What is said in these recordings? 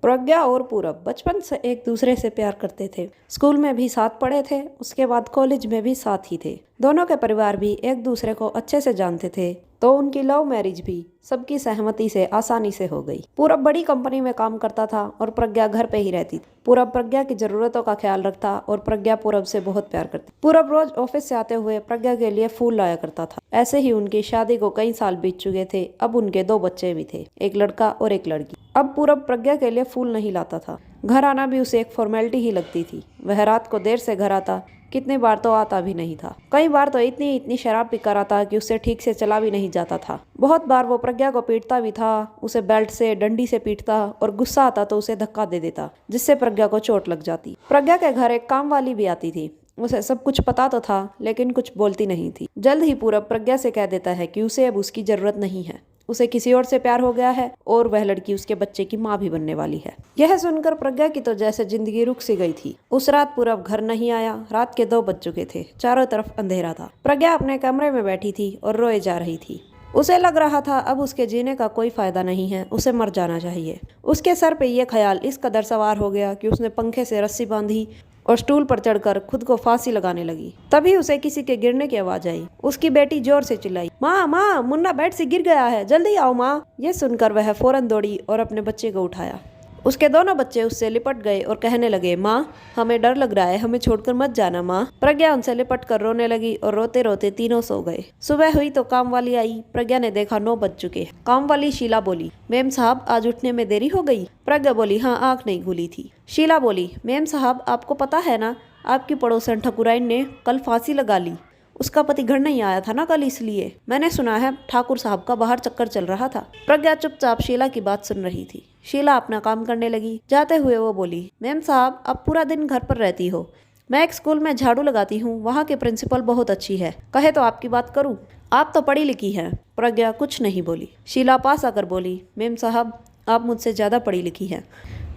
प्रज्ञा और पूरब बचपन से एक दूसरे से प्यार करते थे। स्कूल में भी साथ पढ़े थे, उसके बाद कॉलेज में भी साथ ही थे। दोनों के परिवार भी एक दूसरे को अच्छे से जानते थे, तो उनकी लव मैरिज भी सबकी सहमति से आसानी से हो गई। पूरब बड़ी कंपनी में काम करता था और प्रज्ञा घर पे ही रहती थी। पूरब प्रज्ञा की जरूरतों का ख्याल रखता और प्रज्ञा पूरब से बहुत प्यार करती। पूरब रोज ऑफिस से आते हुए प्रज्ञा के लिए फूल लाया करता था। ऐसे ही उनकी शादी को कई साल बीत चुके थे। अब उनके 2 बच्चे भी थे, एक लड़का और एक लड़की। अब पूरब प्रज्ञा के लिए फूल नहीं लाता था। घर आना भी उसे एक फॉर्मेलिटी ही लगती थी। वह रात को देर से घर आता, कितनी बार तो आता भी नहीं था। कई बार तो इतनी शराब पीकर आता कि उससे ठीक से चला भी नहीं जाता था। बहुत बार वो प्रज्ञा को पीटता भी था, उसे बेल्ट से डंडी से पीटता और गुस्सा आता तो उसे धक्का दे देता, जिससे प्रज्ञा को चोट लग जाती। प्रज्ञा के घर एक काम वाली भी आती थी। उसे सब कुछ पता तो था, लेकिन कुछ बोलती नहीं थी। जल्द ही पूरब प्रज्ञा से कह देता है कि उसे अब उसकी जरूरत नहीं है, उसे किसी और से प्यार हो गया है और वह लड़की उसके बच्चे की माँ भी बनने वाली है। यह सुनकर प्रज्ञा की तो जैसे जिंदगी रुक सी गई थी। उस रात पूरब घर नहीं आया। रात के 2 बज चुके थे, चारों तरफ अंधेरा था। प्रज्ञा अपने कमरे में बैठी थी और रोए जा रही थी। उसे लग रहा था अब उसके जीने का कोई फायदा नहीं है, उसे मर जाना चाहिए। उसके सर पे ये ख्याल इस कदर सवार हो गया कि उसने पंखे से रस्सी बांधी और स्टूल पर चढ़कर खुद को फांसी लगाने लगी। तभी उसे किसी के गिरने की आवाज आई। उसकी बेटी जोर से चिल्लाई, माँ माँ, मुन्ना बेड से गिर गया है, जल्दी आओ माँ। ये सुनकर वह फौरन दौड़ी और अपने बच्चे को उठाया। उसके दोनों बच्चे उससे लिपट गए और कहने लगे, माँ हमें डर लग रहा है, हमें छोड़कर मत जाना माँ। प्रज्ञा उनसे लिपट कर रोने लगी और रोते रोते तीनों सो गए। सुबह हुई तो काम वाली आई। प्रज्ञा ने देखा 9 बज चुके। काम वाली शीला बोली, मेम साहब आज उठने में देरी हो गई। प्रज्ञा बोली, हाँ आँख नहीं खुली थी। शीला बोली, मेम साहब आपको पता है ना, आपकी पड़ोसन ठकुराइन ने कल फांसी लगा ली। उसका पति घर नहीं आया था ना कल, इसलिए मैंने सुना है ठाकुर साहब का बाहर चक्कर चल रहा था। प्रज्ञा चुपचाप शीला की बात सुन रही थी। शीला अपना काम करने लगी। जाते हुए वो बोली, मैम साहब आप पूरा दिन घर पर रहती हो, मैं एक स्कूल में झाड़ू लगाती हूँ, वहाँ के प्रिंसिपल बहुत अच्छी है, कहे तो आपकी बात करूँ, आप तो पढ़ी लिखी है। प्रज्ञा कुछ नहीं बोली। शीला पास आकर बोली, मैम साहब आप मुझसे ज्यादा पढ़ी लिखी है,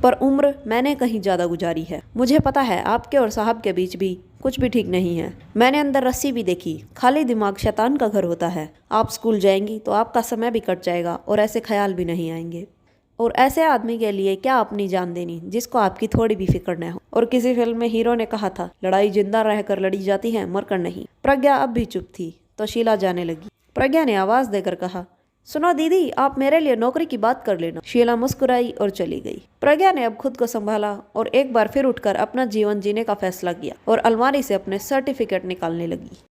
पर उम्र मैंने कहीं ज्यादा गुजारी है। मुझे पता है आपके और साहब के बीच भी कुछ भी ठीक नहीं है। मैंने अंदर रस्सी भी देखी। खाली दिमाग शैतान का घर होता है। आप स्कूल जाएंगी तो आपका समय भी कट जाएगा और ऐसे ख्याल भी नहीं आएंगे। और ऐसे आदमी के लिए क्या अपनी जान देनी जिसको आपकी थोड़ी भी फिक्र न हो। और किसी फिल्म में हीरो ने कहा था, लड़ाई जिंदा रहकर लड़ी जाती है, मरकर नहीं। प्रज्ञा अब भी चुप थी तो शीला जाने लगी। प्रज्ञा ने आवाज देकर कहा, सुनो दीदी, आप मेरे लिए नौकरी की बात कर लेना। शीला मुस्कुराई और चली गई। प्रज्ञा ने अब खुद को संभाला और एक बार फिर उठकर अपना जीवन जीने का फैसला किया और अलमारी से अपने सर्टिफिकेट निकालने लगी।